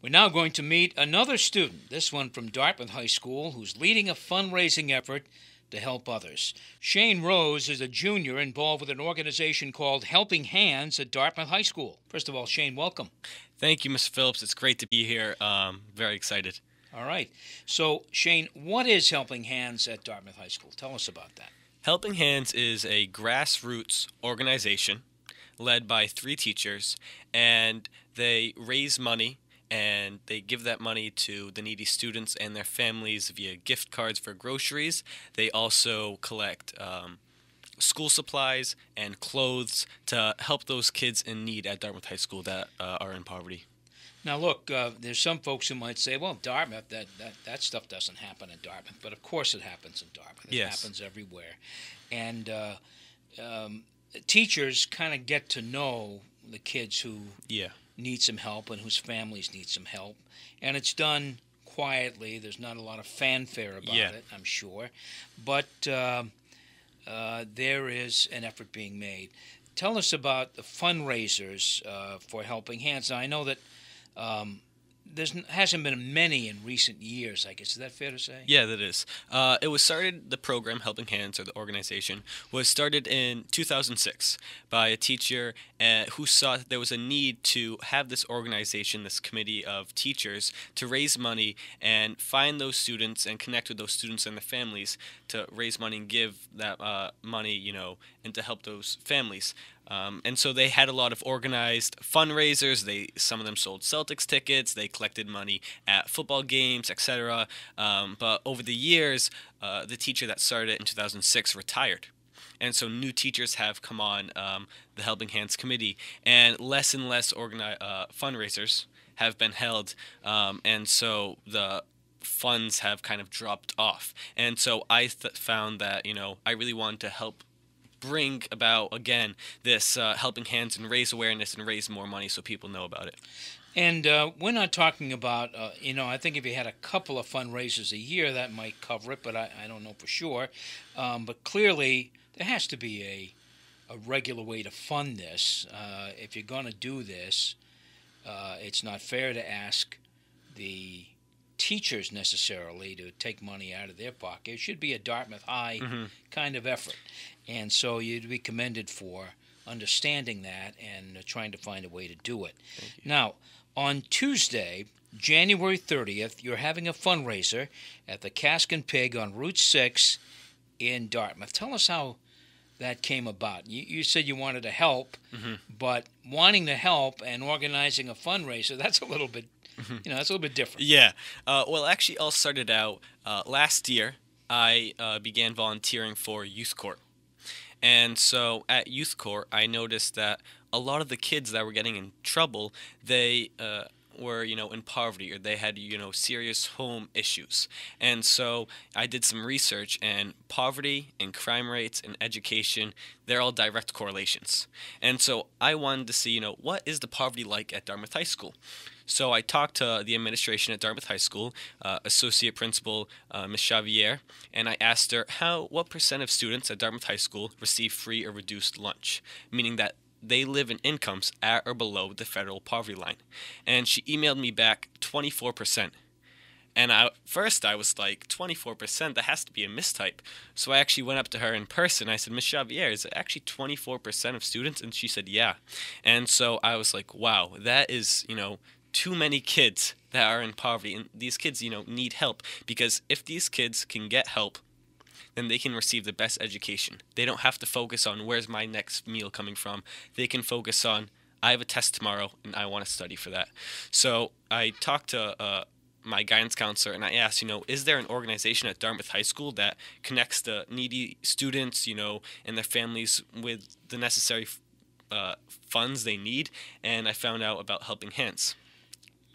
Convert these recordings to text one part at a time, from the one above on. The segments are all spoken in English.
We're now going to meet another student, this one from Dartmouth High School, who's leading a fundraising effort to help others. Shayne Rose is a junior involved with an organization called Helping Hands at Dartmouth High School. First of all, Shayne, welcome. Thank you, Mr. Phillips. It's great to be here. Very excited. All right. So, Shayne, what is Helping Hands at Dartmouth High School? Tell us about that. Helping Hands is a grassroots organization led by 3 teachers, and they raise money and they give that money to the needy students and their families via gift cards for groceries. They also collect school supplies and clothes to help those kids in need at Dartmouth High School that are in poverty. Now, look, there's some folks who might say, well, Dartmouth, that stuff doesn't happen in Dartmouth. But, of course, it happens in Dartmouth. It Yes. happens everywhere. And teachers kind of get to know the kids who Yeah. need some help and whose families need some help. And it's done quietly. There's not a lot of fanfare about it, I'm sure. But there is an effort being made. Tell us about the fundraisers for Helping Hands. Now, I know that there hasn't been many in recent years, I guess. Is that fair to say? Yeah, that is. It was started, the program, Helping Hands, or the organization, was started in 2006 by a teacher who saw that there was a need to have this organization, this committee of teachers, to raise money and find those students and connect with those students and their families to raise money and give that money, and to help those families. And so they had a lot of organized fundraisers. Some of them sold Celtics tickets. They collected money at football games, etc. But over the years, the teacher that started it in 2006 retired. And so new teachers have come on the Helping Hands Committee, and less fundraisers have been held. And so the funds have kind of dropped off. And so I found that, I really wanted to help bring about, again, this Helping Hands and raise awareness and raise more money so people know about it. And we're not talking about, I think if you had a couple of fundraisers a year, that might cover it, but I don't know for sure. But clearly, there has to be a regular way to fund this. If you're going to do this, it's not fair to ask the teachers necessarily to take money out of their pocket. It should be a Dartmouth High kind of effort. And so you'd be commended for understanding that and trying to find a way to do it. Now, on Tuesday, January 30th, you're having a fundraiser at the Cask and Pig on Route 6 in Dartmouth. Tell us how that came about. You said you wanted to help, but wanting to help and organizing a fundraiser, that's a little bit that's a little bit different. Yeah. Well, actually, all started out last year. I began volunteering for Youth Court. And so at Youth Court, I noticed that a lot of the kids that were getting in trouble, they were, in poverty, or they had, serious home issues. And so I did some research, and poverty and crime rates and education, they're all direct correlations. And so I wanted to see, what is the poverty like at Dartmouth High School? So I talked to the administration at Dartmouth High School, Associate Principal Ms. Xavier, and I asked her what % of students at Dartmouth High School receive free or reduced lunch, meaning that they live in incomes at or below the federal poverty line. And she emailed me back 24%. And first I was like, 24%? That has to be a mistype. So I actually went up to her in person. I said, Ms. Xavier, is it actually 24% of students? And she said, yeah. And so I was like, wow, that is, too many kids that are in poverty. And these kids, need help. Because if these kids can get help, then they can receive the best education. They don't have to focus on where's my next meal coming from. They can focus on, I have a test tomorrow and I want to study for that. So I talked to my guidance counselor and I asked, is there an organization at Dartmouth High School that connects the needy students, and their families with the necessary funds they need? And I found out about Helping Hands.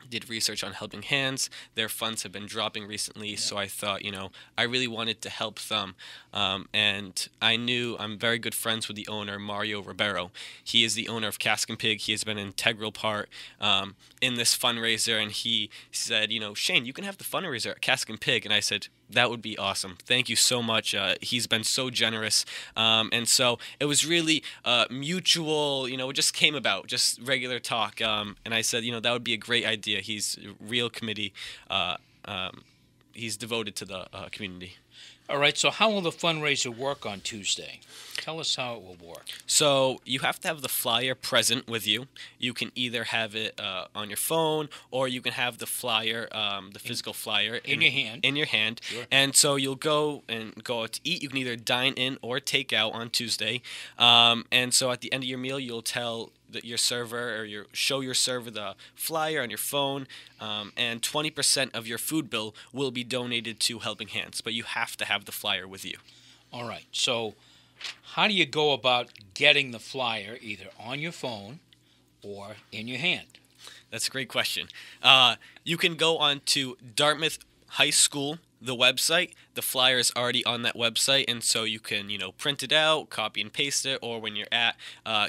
Did research on Helping Hands. Their funds have been dropping recently, so I thought, I really wanted to help them. And I knew I'm very good friends with the owner, Mario Ribeiro. He is the owner of Cask and Pig. He has been an integral part in this fundraiser, and he said, Shayne, you can have the fundraiser at Cask and Pig. And I said, that would be awesome. Thank you so much. He's been so generous. And so it was really mutual, it just came about, just regular talk. And I said, that would be a great idea. Yeah, he's a real committee. He's devoted to the community. All right, so how will the fundraiser work on Tuesday? Tell us how it will work. So you have to have the flyer present with you. You can either have it on your phone, or you can have the flyer, the physical flyer In your hand. In your hand. Sure. And so you'll go out to eat. You can either dine in or take out on Tuesday. And so at the end of your meal, you'll tell your server, or show your server the flyer on your phone, and 20% of your food bill will be donated to Helping Hands. But you have to have the flyer with you. All right, so how do you go about getting the flyer, either on your phone or in your hand? That's a great question. You can go on to Dartmouth High School, the website. The flyer is already on that website, and so you can, print it out, copy and paste it, or when you're at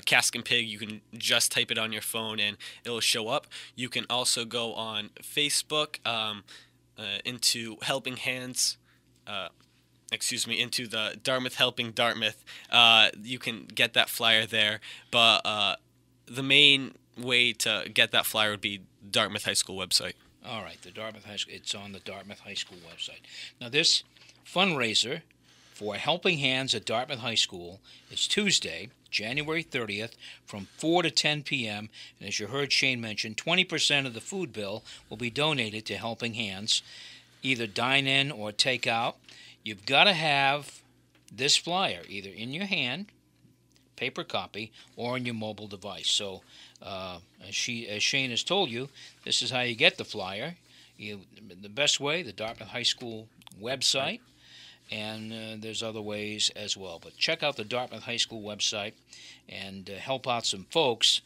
Cask and Pig, you can just type it on your phone and it'll show up. You can also go on Facebook into Helping Hands. Into the Dartmouth Helping Dartmouth. You can get that flyer there, but the main way to get that flyer would be Dartmouth High School website. All right, the Dartmouth High School. It's on the Dartmouth High School website. Now, this fundraiser for Helping Hands at Dartmouth High School is Tuesday, January 30th, from 4 to 10 p.m. And as you heard Shayne mention, 20% of the food bill will be donated to Helping Hands, either dine in or take out. You've got to have this flyer either in your hand, paper copy, or on your mobile device. So, as Shayne has told you, this is how you get the flyer. The best way, the Dartmouth High School website, and there's other ways as well. But check out the Dartmouth High School website and help out some folks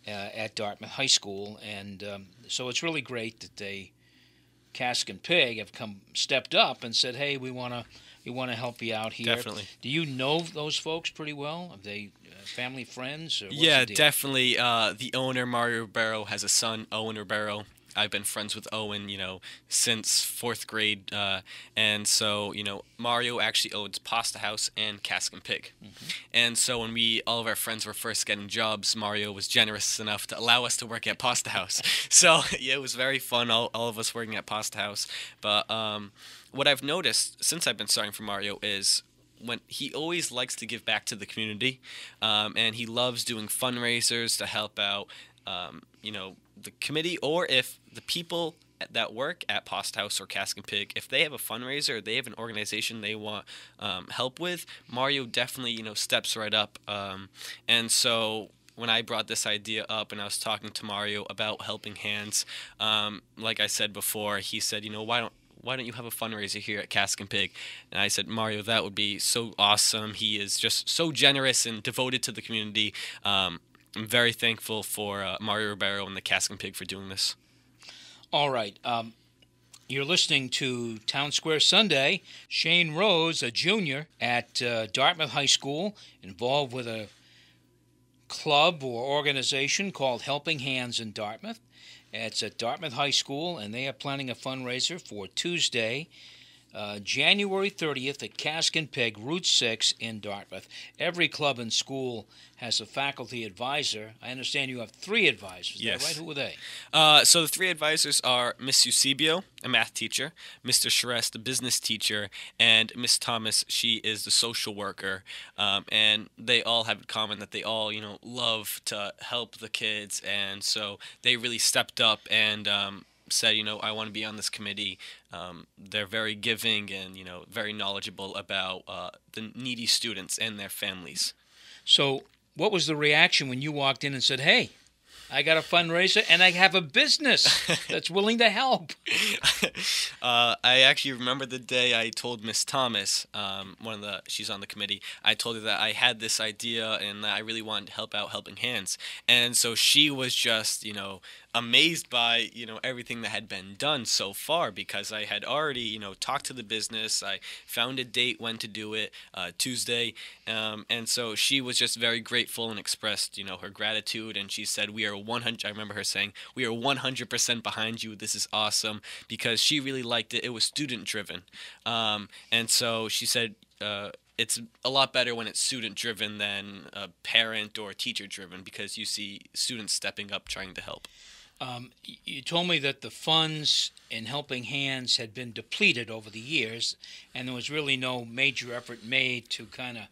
at Dartmouth High School. And so it's really great that Cask and Pig have stepped up and said, "Hey, we want to help you out here." Definitely. Do you know those folks pretty well? Are they family, friends? Or what's Yeah, the deal? definitely. The owner, Mario Ribeiro, has a son, Owen Ribeiro. I've been friends with Owen, since fourth grade, and so Mario actually owns Pasta House and Cask and Pig, and so when all of our friends were first getting jobs, Mario was generous enough to allow us to work at Pasta House. So yeah, it was very fun, all of us working at Pasta House. But what I've noticed since I've been starting for Mario is when he always likes to give back to the community, and he loves doing fundraisers to help out, the committee, or if the people that work at Pasta House or Cask and Pig, if they have a fundraiser, or they have an organization they want help with, Mario definitely, steps right up. And so when I brought this idea up and I was talking to Mario about Helping Hands, like I said before, he said, why don't you have a fundraiser here at Cask and Pig? And I said, Mario, that would be so awesome. He is just so generous and devoted to the community. I'm very thankful for Mario Ribeiro and the Cask and Pig for doing this. All right. You're listening to Townsquare Sunday. Shayne Rose, a junior at Dartmouth High School, involved with a club or organization called Helping Hands in Dartmouth. It's at Dartmouth High School, and they are planning a fundraiser for Tuesday, January 30th at Cask and Pig, Route 6 in Dartmouth. Every club and school has a faculty advisor. I understand you have 3 advisors. Yes. Is that right? Who are they? So the 3 advisors are Miss Eusebio, a math teacher, Mr. Charest, a business teacher, and Miss Thomas, she is the social worker. And they all have in common that they all, love to help the kids, and so they really stepped up and said, I want to be on this committee. They're very giving and, very knowledgeable about the needy students and their families. So what was the reaction when you walked in and said, "Hey, I got a fundraiser and I have a business that's willing to help"? I actually remember the day I told Miss Thomas, she's on the committee, I told her that I had this idea and that I really wanted to help out Helping Hands. And so she was just, amazed by, everything that had been done so far, because I had already, talked to the business. I found a date when to do it, Tuesday. And so she was just very grateful and expressed, her gratitude. And she said, I remember her saying, "We are 100% behind you. This is awesome," because she really liked it. It was student driven. And so she said, it's a lot better when it's student driven than parent or teacher driven, because you see students stepping up trying to help. You told me that the funds in Helping Hands had been depleted over the years, and there was really no major effort made to kind of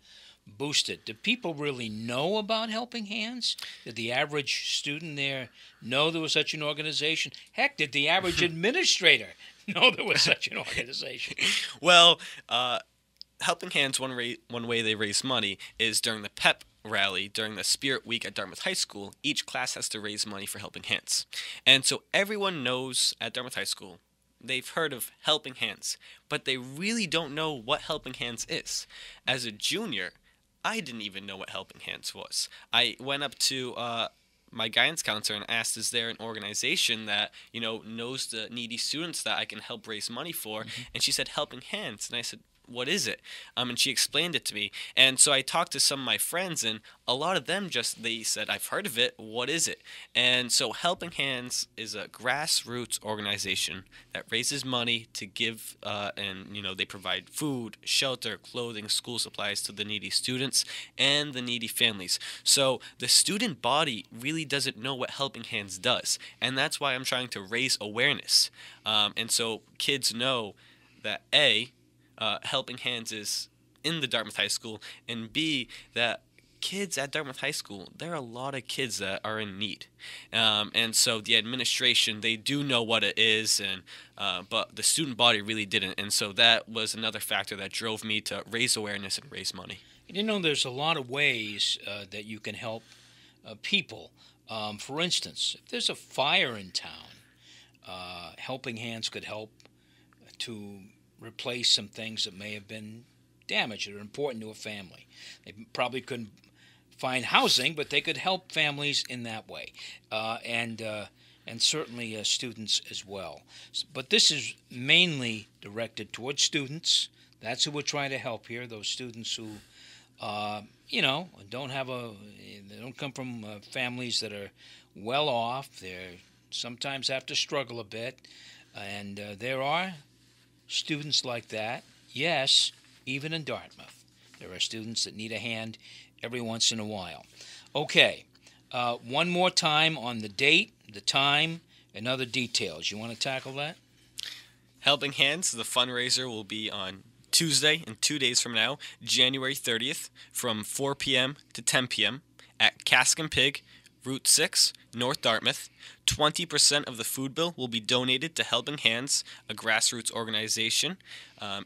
boost it. Do people really know about Helping Hands? Did the average student there know there was such an organization? Heck, did the average administrator know there was such an organization? Well, Helping Hands, one way they raise money is during the pep rally during the Spirit Week at Dartmouth High School. Each class has to raise money for Helping Hands. And so everyone knows at Dartmouth High School, they've heard of Helping Hands, but they really don't know what Helping Hands is. As a junior, I didn't even know what Helping Hands was. I went up to my guidance counselor and asked, is there an organization that, knows the needy students that I can help raise money for? Mm-hmm. And she said, Helping Hands. And I said, what is it? And she explained it to me. And so I talked to some of my friends, and a lot of them they said, I've heard of it. What is it? And so Helping Hands is a grassroots organization that raises money to give, and they provide food, shelter, clothing, school supplies to the needy students and the needy families. So the student body really doesn't know what Helping Hands does. And that's why I'm trying to raise awareness. And so kids know that Helping Hands is in the Dartmouth High School, and B, that kids at Dartmouth High School, there are a lot of kids that are in need. And so the administration, they do know what it is, and but the student body really didn't. And so that was another factor that drove me to raise awareness and raise money. There's a lot of ways that you can help people. For instance, if there's a fire in town, Helping Hands could help to replace some things that may have been damaged that are important to a family. They probably couldn't find housing, but they could help families in that way, and certainly students as well. But this is mainly directed towards students. That's who we're trying to help here. Those students who, they don't come from families that are well off. They sometimes have to struggle a bit, and there are students like that. Yes, even in Dartmouth, there are students that need a hand every once in a while. Okay, one more time on the date, the time, and other details. You want to tackle that? Helping Hands, the fundraiser, will be on Tuesday, in 2 days from now, January 30th, from 4 p.m. to 10 p.m. at Cask and Pig, Route 6, North Dartmouth. 20% of the food bill will be donated to Helping Hands, a grassroots organization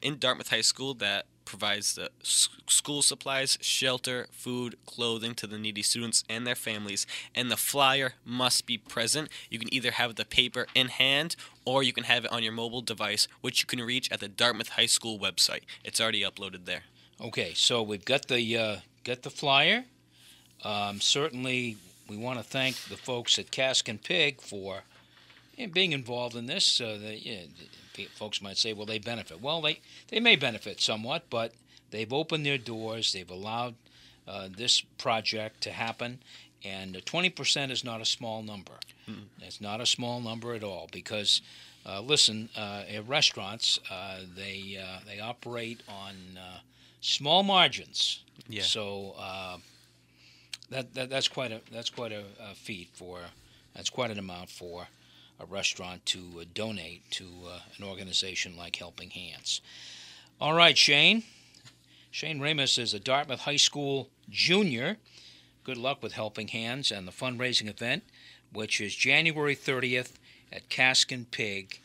in Dartmouth High School that provides the school supplies, shelter, food, clothing to the needy students and their families. And the flyer must be present. You can either have the paper in hand or you can have it on your mobile device, which you can reach at the Dartmouth High School website. It's already uploaded there. Okay, so we've got the flyer. Certainly, we want to thank the folks at Cask and Pig for being involved in this. Folks might say, well, they benefit. Well, they may benefit somewhat, but they've opened their doors. They've allowed this project to happen, and 20% is not a small number. Mm-hmm. It's not a small number at all because, at restaurants, they operate on small margins. Yeah. So that's quite a feat that's quite an amount for a restaurant to donate to an organization like Helping Hands. All right, Shayne Ramos is a Dartmouth High School junior. Good luck with Helping Hands and the fundraising event, which is January 30th at Cask and Pig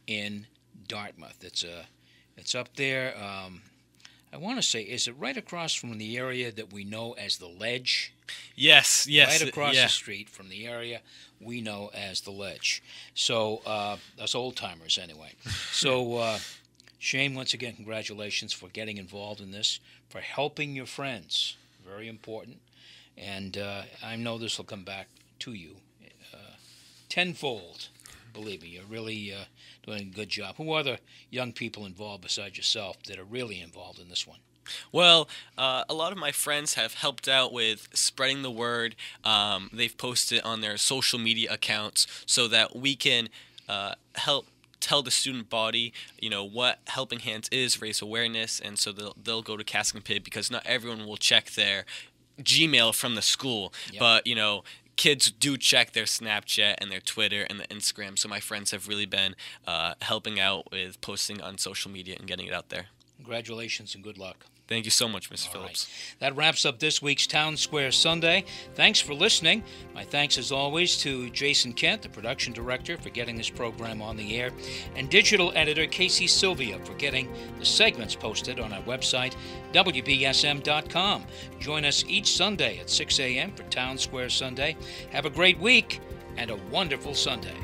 in Dartmouth. It's up there. I want to say, is it right across from the area that we know as the Ledge? Yes. Right across the street from the area we know as the Ledge. So, us old-timers anyway. So, Shayne, once again, congratulations for getting involved in this, for helping your friends. Very important. And I know this will come back to you tenfold. Believe me, you're really doing a good job. Who are the young people involved besides yourself that are really involved in this one? Well, a lot of my friends have helped out with spreading the word. They've posted on their social media accounts so that we can help tell the student body, what Helping Hands is, raise awareness, and so they'll go to Cask and Pig because not everyone will check their Gmail from the school. Yep. But, kids do check their Snapchat and their Twitter and the Instagram. So my friends have really been helping out with posting on social media and getting it out there. Congratulations and good luck. Thank you so much, Mr. All Phillips. right. That wraps up this week's Townsquare Sunday. Thanks for listening. My thanks, as always, to Jason Kent, the production director, for getting this program on the air, and digital editor Casey Sylvia for getting the segments posted on our website, WBSM.com. Join us each Sunday at 6 a.m. for Townsquare Sunday. Have a great week and a wonderful Sunday.